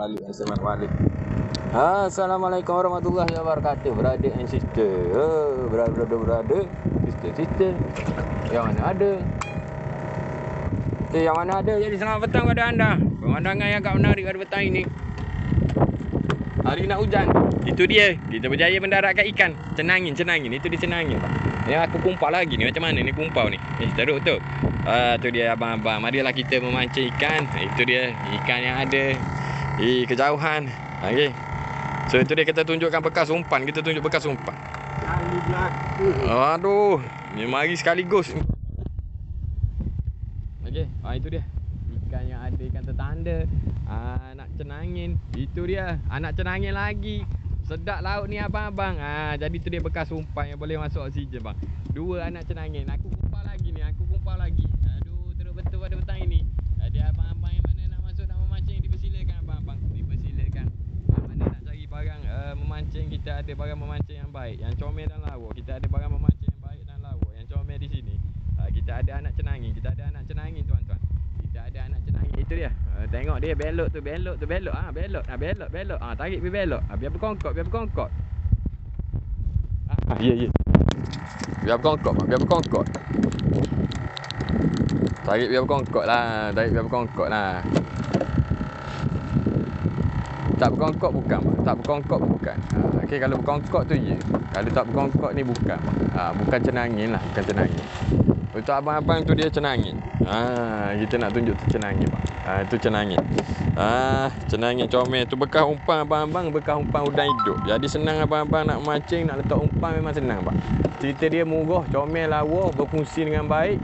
Selamat balik. Assalamualaikum warahmatullahi wabarakatuh. Brother and sister. Brother, sister. Yang mana ada? Yang mana ada? Jadi selamat petang pada anda. Pemandangan yang agak menarik pada petang ini. Hari nak hujan. Itu dia. Kita berjaya mendaratkan ikan. Cenangin. Itu dia cenangin. Ni aku kumpak lagi ni. Macam mana ni kumpau ni? Teruk tu. Tu dia abang-abang. Marilah kita memancing ikan. Itu dia ikan yang ada di kejauhan. Okey. So itu dia kita tunjukkan bekas umpan. Kita tunjuk bekas umpan. Kali berlaku. Aduh. Ni mari sekaligus. Okey. Itu dia. Ikan yang ada, ikan tertanda. Anak cenangin. Itu dia. Anak cenangin lagi. Sedap laut ni abang-abang. Jadi tu dia bekas umpan yang boleh masuk oksigen bang. Dua anak cenangin. Aku kumpal lagi ni. Aduh, teruk betul pada petang ini. Jadi abang-abang yang mana nak masuk nak memancing, dipersilakan abang-abang. Dipersilakan. Yang mana nak cari barang memancing, kita ada barang memancing yang baik. Yang comel dan lawa. Kita ada barang memancing yang baik dan lawa. Yang comel di sini. Kita ada anak cenangin. Tuan-tuan. Kita ada anak cenangin. Itu dia. Tengok dia belok tu. Belok. Belok. Tarik pergi belok. Biar berkongkot. Ya. Biar berkongkot. Tarik biar berkongkot lah. Tak berkongkot bukan. Okey, kalau berkongkot tu je. Kalau tak berkongkot ni bukan. Bukan cenangin lah, bukan cenangin. Untuk abang-abang tu dia cenangin. Kita nak tunjuk tu cenangin bang. Tu cenangin. Cenangin comel tu bekas umpan abang-abang, bekas umpan udang hidup. Jadi senang abang-abang nak mancing, nak letak umpan memang senang bang. Cerita dia murah, comel, lawa, berfungsi dengan baik,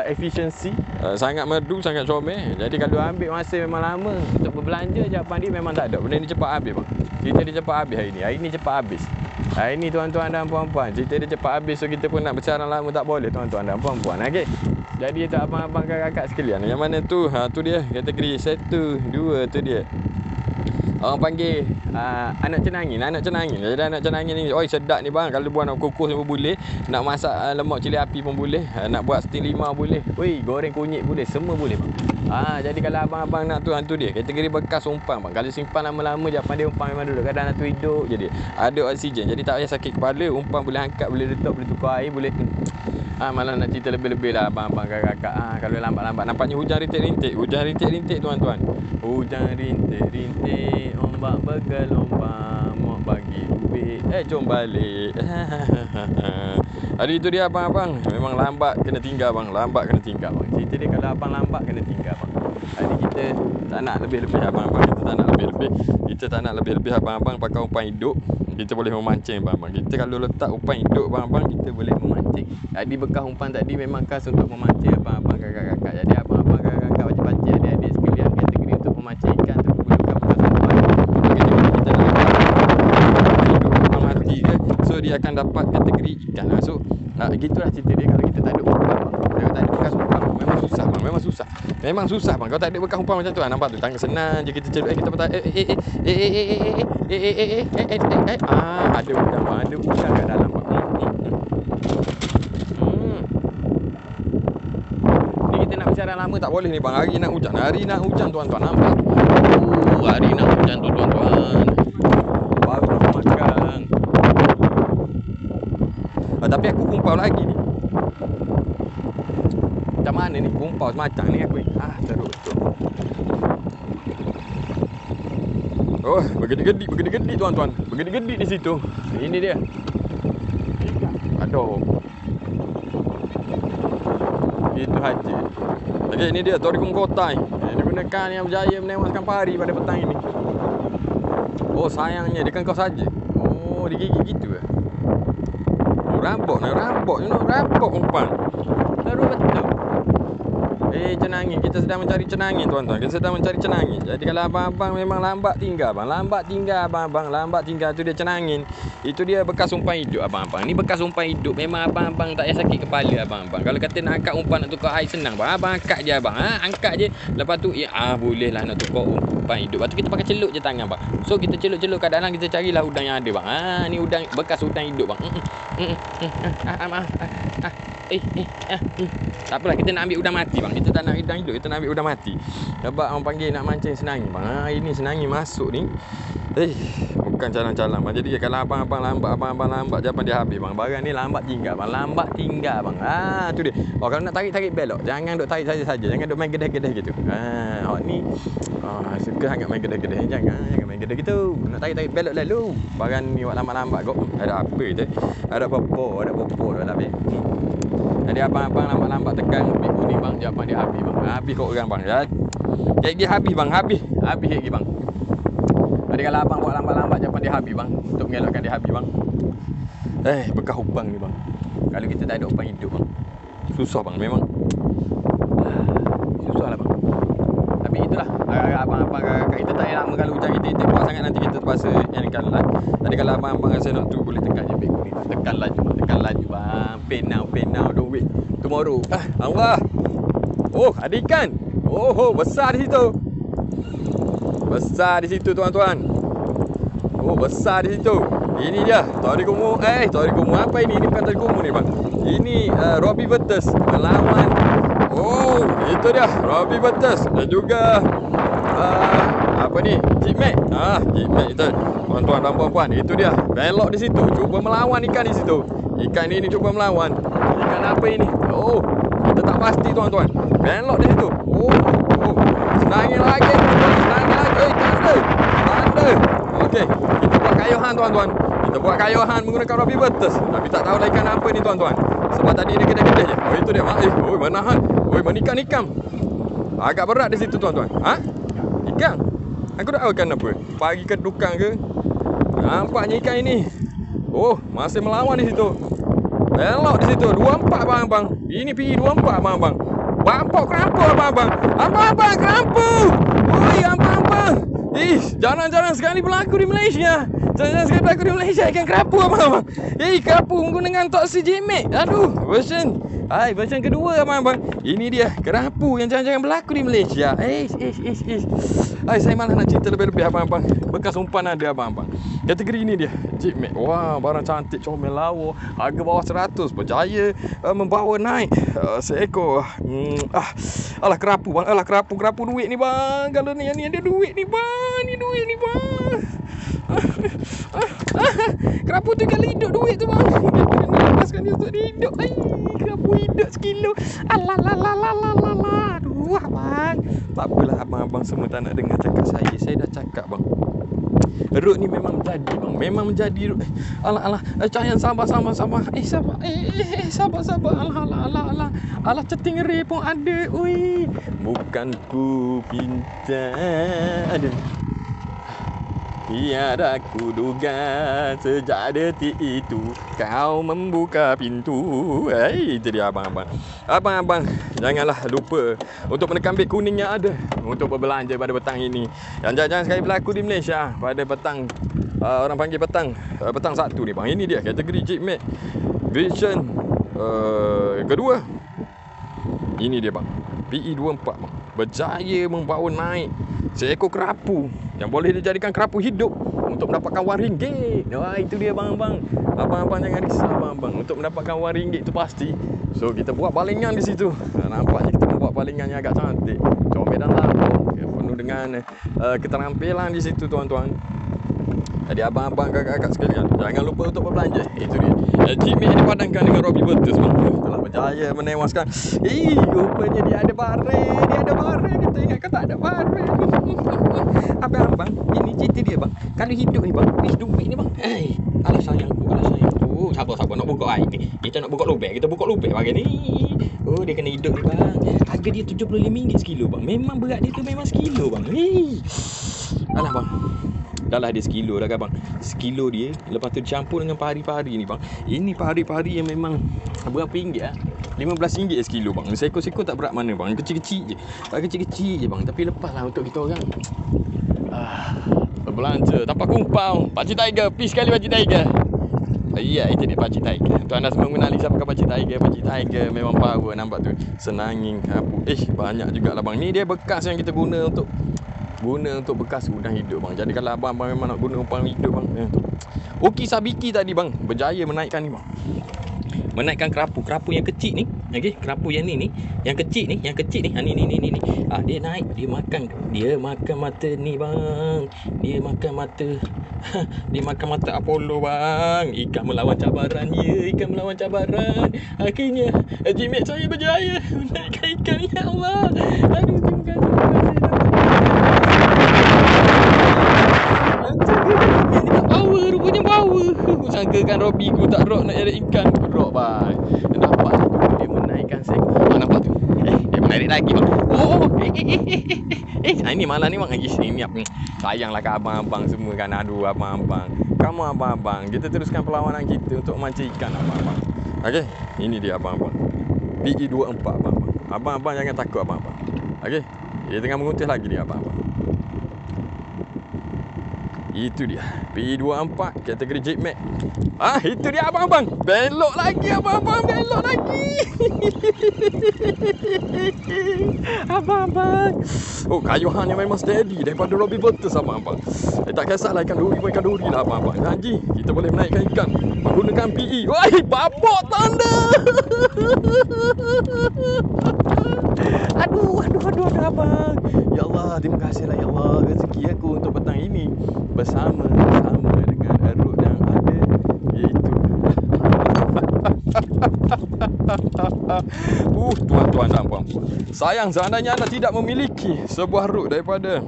efisiensi, sangat merdu, sangat comel. Jadi kalau ambil masa memang lama untuk berbelanja, jawapan dia memang tak ada. Benda ni cepat habis bang. Cerita dia cepat habis hari ni. Hari ni cepat habis. Hari ni tuan-tuan dan puan-puan, cerita dia cepat habis, so kita pun nak bersiaran lama tak boleh tuan-tuan dan puan-puan. Okey. Jadi tu abang-abang kakak sekalian. Yang mana tu? Tu dia kategori 1, 2 tu dia. Orang panggil anak cenangin. Jadi anak cenangin ni, oi sedap ni bang. Kalau buat nak kukus pun boleh, nak masak lemak cili api pun boleh, nak buat steam 5 boleh. Oi, goreng kunyit boleh, semua boleh bang. Jadi kalau abang-abang nak tu, hantu dia kategori bekas umpan bang. Kalau simpan lama-lama jawapan dia umpan memang duduk kadang tu hidup je dia. Ada oksigen. Jadi tak payah sakit kepala, umpan boleh angkat, boleh letak, boleh tukar air, boleh malah nak cerita lebih-lebih lah abang-abang kakak. Kalau lambat-lambat nampaknya hujan rintik-rintik tuan-tuan. Hujan rintik-rintik, ombak bergelombang, mau bagi duit, jom balik. Hari itu dia abang-abang. Memang lambat kena tinggal bang. Cerita dia kalau abang lambat kena tinggal bang. Jadi kita tak nak lebih-lebih abang-abang. Kita tak nak lebih-lebih abang-abang pakai umpan hidup. Kita boleh memancing abang-abang. Kita kalau letak umpan hidup abang-abang, kita boleh memancing. Jadi bekas umpan tadi memang khas untuk memancing abang-abang kakak-kakak. Jadi abang-abang kakak-kakak wajib-wajib adik-adik sekalian kategori untuk memancing ikan tu boleh buka bekas umpan. Kita nak hidup umpan mati ke, so dia akan dapat kategori ikan. So gitulah cerita dia kalau kita tak ada umpan bang. Kalau tak ada bekas umpan memang susah bang. Memang susah bang. Kalau tak ada bekas umpan macam tu nampak tu tangan senang je kita celup kita patah ada udang bang. Ada udang kat dalam bang. Ni kita nak bersiaran lama tak boleh ni bang. Hari nak hujan tuan-tuan. Nampak? Hari nak hujan tu tuan-tuan. Baru nak makan. Tapi aku kumpau lagi ni. Macam mana ni kumpau semacam ni aku. Teruk betul. Oh, bergedi-gedi tuan-tuan. Bergedi-gedi di situ. Ini dia. Aduh. Itu haji. Okey, ini dia Torikum Kotai. Ini gunakan yang berjaya menewaskan pari pada petang ini. Oh, sayangnya dia kan kau saja. Oh, digigit gitu ke? Rampok umpan. Teruk betul. Cenangin. Kita sedang mencari cenangin tuan-tuan. Jadi kalau abang-abang memang lambat tinggal abang-abang. Lambat tinggal tu dia cenangin. Itu dia bekas umpan hidup abang-abang. Ni bekas umpan hidup. Memang abang-abang tak payah sakit kepala abang-abang. Kalau kata nak angkat umpan nak tukar air senang bang. Abang angkat je abang. Angkat je. Lepas tu boleh lah nak tukar umpan hidup. Lepas tu kita pakai celup je tangan bang. So kita celup kat dalam, kita carilah udang yang ada bang. Ni udang bekas udang hidup bang. Tak apalah, kita nak ambil udang mati bang. Kita tak nak udang hidup, kita nak ambil udang mati. Sebab orang panggil nak mancing senangi bang. Ini senangi masuk ni. Bukan calang-calang bang. Jadi kalau abang-abang lambat jangan dia habis bang. Barang ni lambat tinggal bang. Lambat tinggal bang. Tu dia. Kalau nak tarik belok, jangan duk tarik saja. Jangan duk main gedah-gedah gitu. Ni suka sangat main gedah-gedah. Jangan main gedah gitu. Nak tarik belok lalu. Barang ni buat lambat-lambat kok. Ada apa je? Ada popo dalam ni. Jadi abang-abang lambat-lambat tekan ambil ni bang, jawapan dia habis bang. Habis kau orang bang. Jadi habis bang, habis lagi bang. Jadi kalau abang buat lambat-lambat jawapan dia habis bang, untuk mengelakkan dia habis bang. Bekas upang ni bang. Kalau kita tak ada upang hidup bang, susah bang memang. Susah lah bang. Tapi itulah abang-abang kakak kita tak lama kalau hujan kita kuat sangat nanti kita terpaksa yang lah. Tadi kalau abang-abang rasa nak tu boleh tekan je beg ni. Tekan laju bang. Penau don't wait tomorrow. Allah. Ada ikan. Besar di situ. Besar di situ tuan-tuan. Besar di situ. Ini dia. Tori kumu apa ini? Ini bukan tori kumu ni bang. Ini Robbie Betes melawan. Itu dia Robbie Betes dan juga apa ni? Jeep Mac. Jeep Mac itu. Tuan-tuan dan puan-puan, itu dia. Belok di situ, cuba melawan ikan di situ. Ikan ini cuba melawan. Ikan apa ini? Kita tak pasti tuan-tuan. Belok di situ. Senangin lagi. Tanda. Okey, kita buat kayuhan tuan-tuan. Kita buat kayuhan menggunakan Robbie Betes. Tapi tak tahu lah ikan apa ni tuan-tuan. Sebab tadi dia kedai-kedai je. Itu dia mak. Menahan. Menikam. Agak berat di situ tuan-tuan. Ikan. Aku tak tahu ikan apa. Pagi ke dukang ke. Nampaknya ikan ini. Masih melawan di situ. Belok di situ. 24 bang. Ini PE 24 bang. Bampok kerapu abang-abang. Abang-abang kerapu. Abang-abang. Jarang-jarang sekali berlaku di Malaysia. Ikan kerapu abang-abang. Kerapu menggunakan toksi Jeep-Mac. Version kedua abang-abang. Ini dia kerapu yang jarang-jarang berlaku di Malaysia. Saya malah nak cerita lebih-lebih abang-abang. Bekas umpan ada abang-abang. Kategori ini dia Jeep-Mac. Barang cantik, comel lawa. Harga bawah 100. Berjaya membawa naik seekor alah kerapu bang. Kerapu duit ni bang. Kalau ni ada duit ni bang. Ni duit ni bang. Kerapu tu kali hidup duit tu bang. Lepaskan dia untuk hidup. Kerapu hidup sekilo. Aduh abang. Tak apalah abang-abang semua tak nak dengar cakap saya. Saya dah cakap bang. Rut ni memang menjadi bang. Memang menjadi rut. Jangan sabar. Sabar. Alah ceting ngeri pun ada. Bukan ku pintar. Tiada ku duga sejak detik itu kau membuka pintu. Itu dia abang-abang. Abang-abang, janganlah lupa untuk menekan beg kuning yang ada untuk berbelanja pada petang ini. Yang jarang sekali berlaku di Malaysia pada petang, orang panggil petang Sabtu ni bang. Ini dia kategori Jeep-Mac version kedua. Ini dia bang. PE 24 bang. Berjaya membawa naik seekor kerapu yang boleh dijadikan kerapu hidup untuk mendapatkan RM1. Itu dia abang-abang. Abang-abang jangan risau abang-abang. Untuk mendapatkan RM1 itu pasti. So kita buat balingan di situ. Nampaknya kita membuat balingan yang agak cantik. Comel dan lawa. Penuh dengan keterampilan di situ tuan-tuan. Jadi abang-abang kakak-kakak sekalian, jangan lupa untuk berbelanja. Itu dia. Jeep-Mac yang dipadankan dengan Robbie Betes bang. Telah berjaya menewaskan. Rupanya dia ada barang. Kita ingatkan tak ada barang. Abang-abang, ini cerita dia bang. Kalau hidup ni bang, duit ni bang. Alah sayangku. Sabar nak buka air ni. Kita nak buka lubang. Kita buka lubang bagi ni. Dia kena hidup ni bang. Harga dia RM75 sekilo bang. Memang berat dia tu memang sekilo bang. Alah bang. Dah lah dia sekilo dah kan bang. Sekilo dia. Lepas tu dicampur dengan pari-pari ni bang. Ini pari-pari yang memang berapa ringgit RM15 sekilo bang. Seekor-sekor tak berat mana bang. Kecil-kecil je. Kecil-kecil je bang. Tapi lepas lah untuk kita orang berbelanja tanpa kumpau. Pakcik Tiger. Peace sekali Pakcik Tiger. Ya, itu dia Pakcik Tiger. Tuan anda semua mengenali siapakah Pakcik Tiger. Pakcik Tiger memang power. Nampak tu. Senangin kapu. Banyak jugalah bang. Ni dia bekas yang kita guna untuk bekas udang hidup bang. Jadi kalau abang-abang memang nak guna umpan hidup bang. Okey Sabiki tadi bang berjaya menaikkan ni bang. menaikkan kerapu yang kecil ni. Okey, kerapu yang ni yang kecil ni, ni. Dia naik, dia makan mata ni bang. Dia makan mata dia makan mata Apollo bang. Ikan melawan cabaran, ikan melawan cabaran. Akhirnya G-Max saya berjaya menaikkan ikan. Ya Allah. Aduh, terima kasih. Rupanya power. Aku sangkakan Robby ku tak rock nak cari ikan. Rock bang. Nampak tu dia menaikkan seekor. Nampak tu. Dia menarik lagi bang. Ini malam ni bang lagi sini apa. Sayanglah kat abang-abang semua kan. Aduh abang-abang. Kamu abang-abang. Kita teruskan perlawanan kita untuk mancing ikan abang-abang. Okey, ini dia abang-abang. PE24 abang-abang. Abang-abang jangan takut abang-abang. Okey. Dia tengah mengutus lagi ni abang-abang. Itu dia PE24 kategori G-Max. Itu dia abang-abang. Belok lagi abang-abang, belok lagi. Abang-abang. Oh, kayuhannya memang steady daripada Robby Voltus abang-abang. Tak kisahlah ikan duri lah abang-abang. Janji kita boleh menaikkan ikan menggunakan PE. Wah, babak tanda. Aduh abang. Ya Allah, terima kasihlah ya Allah rezeki aku untuk petang ini bersama dengan Eruk yang ada iaitu tuan-tuan dan puan-puan. Sayang seandainya anda tidak memiliki sebuah ruk daripada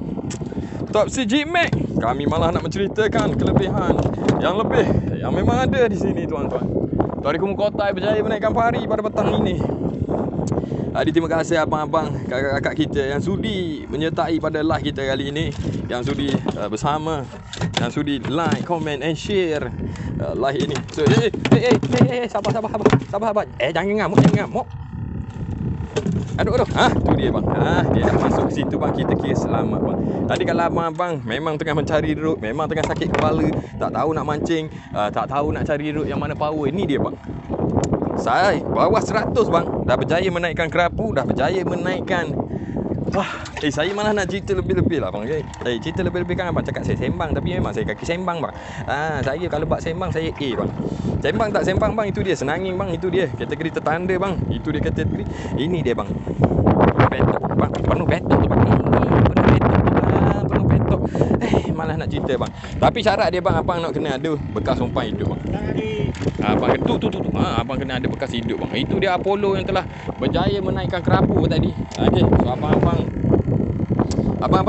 Topsy G-Max, kami malah nak menceritakan kelebihan yang lebih yang memang ada di sini tuan-tuan. Tuan Komukotai berjaya menaikkan pari pada petang ini. Terima kasih abang-abang, kakak-kakak kita yang sudi menyertai pada live kita kali ini, yang sudi bersama, yang sudi like, comment and share live ini. So, sabar. Jangan ngamuk. Aduh. Tu dia bang. Dia dah masuk ke situ bang, kita kira selamat bang. Tadi kalau abang-abang memang tengah mencari ruk, memang tengah sakit kepala, tak tahu nak mancing, tak tahu nak cari ruk yang mana power, ini dia bang. Saya bawah 100 bang. Dah berjaya menaikkan kerapu, dah berjaya menaikkan. Saya malah nak cerita lebih-lebih lah bang. Cerita lebih-lebih kan abang cakap saya sembang, tapi memang saya kaki sembang bang. Saya kalau buat sembang saya A bang. Sembang tak sembang bang, itu dia senangin bang, itu dia kategori tertanda bang. Itu dia kategori. Ini dia bang. Petok bang, penuh petok tu bang. Penuh petok. Malah nak cerita bang. Tapi syarat dia bang, abang nak kena ada bekas umpan hidup bang. Abang tu. Abang kena ada bekas hidup bang. Itu dia Apollo yang telah berjaya menaikkan kerapu tadi. Okey, so abang-abang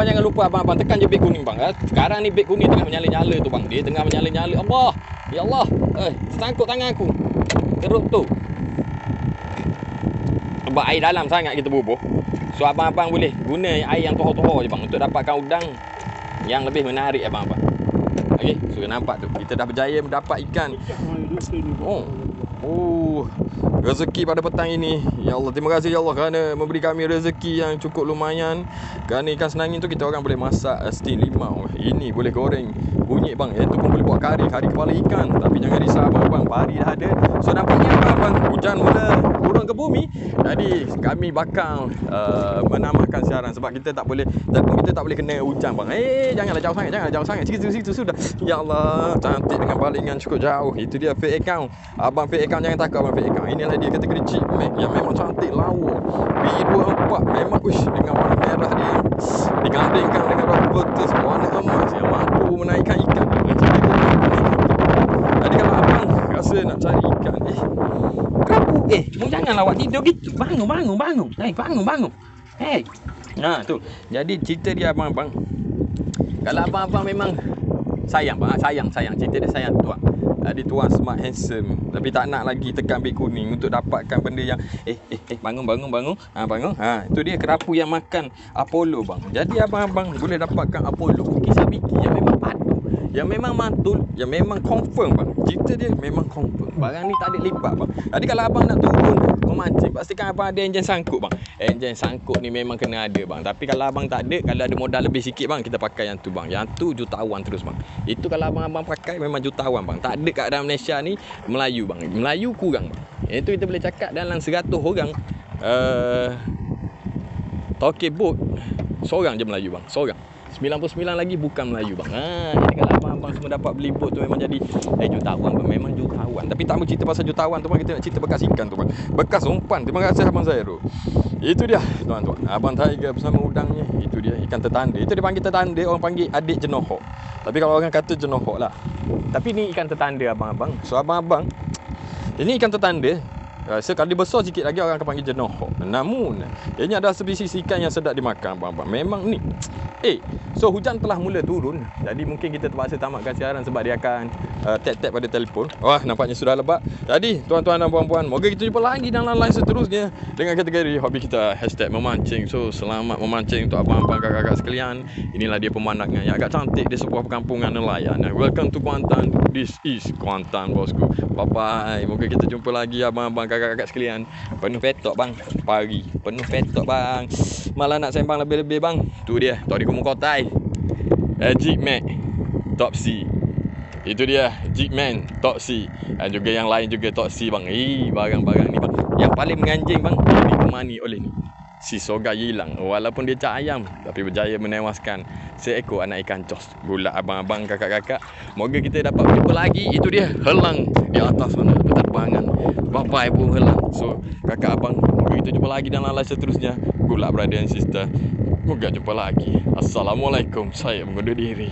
jangan lupa abang-abang tekan je beg kuning bang. Sekarang ni beg kuning tengah menyala-nyala tu bang. Dia tengah menyala-nyala. Allah. Ya Allah. Tersangkut tangan aku. Teruk tu. Sebab air dalam sangat kita bubuh. So abang-abang boleh guna air yang tohor-tohor je bang untuk dapatkan udang yang lebih menarik abang-abang. Okey, so nampak tu. Kita dah berjaya mendapat ikan. Rezeki pada petang ini. Ya Allah, terima kasih ya Allah kerana memberi kami rezeki yang cukup lumayan. Kerana ikan senangin tu kita orang boleh masak steam limau. Ini boleh goreng kunyit bang. Itu pun boleh buat kari kepala ikan. Tapi jangan risau abang-abang, pari dah ada. So nampaknya abang-abang hujan mula turun ke bumi. Jadi kami bakal menambahkan siaran sebab kita tak boleh kena hujan bang. Janganlah jauh sangat. Situ sudah. Ya Allah, cantik dengan balingan cukup jauh. Itu dia fake account. Abang fake account, jangan takut abang fake account. Inilah dia kategori G-Max yang memang cantik lawa. PE24 memang dengan warna merah dia digandingkan dengan Robby Voltus warna emas yang mampu menaikkan ikan. Jadi kalau abang rasa nak cari ikan, kerapu, janganlah awak tidur gitu. Bangun. Bangun. Tu. Jadi cerita dia abang-abang. Kalau abang-abang memang sayang bang, sayang. Cerita dia sayang tuan. Dia tuan smart handsome, tapi tak nak lagi tekan beg kuning untuk dapatkan benda yang bangun. Bangun. Itu dia kerapu yang makan Apollo bang. Jadi abang-abang boleh dapatkan Apollo kisah biki yang memang padu, yang memang mantul, yang memang confirm bang. Cerita dia memang confirm. Barang ni tak ada lipat bang. Jadi kalau abang nak turun memancing, pastikan abang ada enjin sangkut bang. Enjin sangkut ni memang kena ada bang. Tapi kalau abang tak ada, kalau ada modal lebih sikit bang, kita pakai yang tu bang. Yang tu jutawan terus bang. Itu kalau abang-abang pakai memang jutawan bang. Tak ada kat dalam Malaysia ni Melayu bang. Melayu kurang bang. Itu kita boleh cakap dalam 100 orang toke boat seorang je Melayu bang. Seorang. 99 lagi bukan Melayu bang. Jadi kalau abang-abang semua dapat beli bot tu memang jadi jutawan bang. Memang jutawan. Tapi tak mau cerita pasal jutawan tu bang, kita nak cerita bekas ikan tu bang. Bekas umpan. Terima kasih abang Zairul. Itu dia tuan-tuan. Abang Tiger bersama udangnya. Itu dia ikan tertanda. Itu dia panggil tertanda, orang panggil adik jenohok. Tapi kalau orang kata jenohok lah. Tapi ni ikan tertanda abang-abang. So abang-abang, ini ikan tertanda. Rasa kalau dia besar sikit lagi orang akan panggil jenohok. Namun ini adalah spesies ikan yang sedap dimakan abang-abang. Memang ni. So hujan telah mula turun. Jadi mungkin kita terpaksa tamatkan siaran sebab dia akan tap-tap pada telefon. Wah, nampaknya sudah lebat. Jadi tuan-tuan dan puan-puan, moga kita jumpa lagi dalam live seterusnya dengan kategori hobi kita #memancing. So selamat memancing untuk abang-abang, kakak-kakak sekalian. Inilah dia pemandangan yang agak cantik di sebuah perkampungan nelayan. Welcome to Kuantan. This is Kuantan bosku. Bye-bye. Moga kita jumpa lagi abang-abang, kakak-kakak sekalian. Penuh petok bang. Pagi. Penuh petok bang. Malah nak sembang lebih-lebih bang. Tu dia. Tori Kumukotai. Jigman Top C. Itu dia Jigman Top C. Dan juga yang lain juga Top C bang. Barang-barang ni bang. Yang paling menganjing bang, ditemani oleh ni si Soga hilang. Walaupun dia cak ayam, tapi berjaya menewaskan seekor anak ikan cos. Gula abang-abang, kakak-kakak. Moga kita dapat berjumpa lagi. Itu dia helang di atas sana berterbangan. Bye-bye pun helang. So kakak abang, moga kita jumpa lagi dalam live seterusnya. Gula brother and sister. Moga jumpa lagi. Assalamualaikum. Saya mengundur diri.